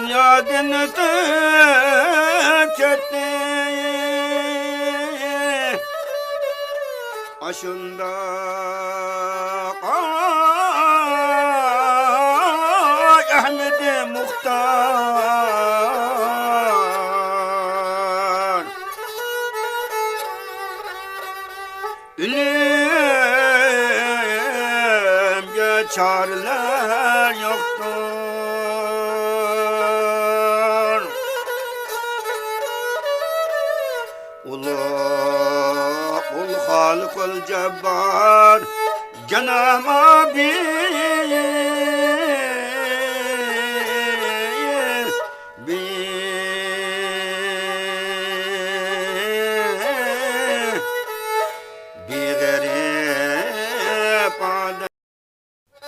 yadını tüketti. Aşında Ahmet-i Muhtar, ölümge çareler yoktur. Ulu kul Halık ol Cebbar Cenab-ı Abid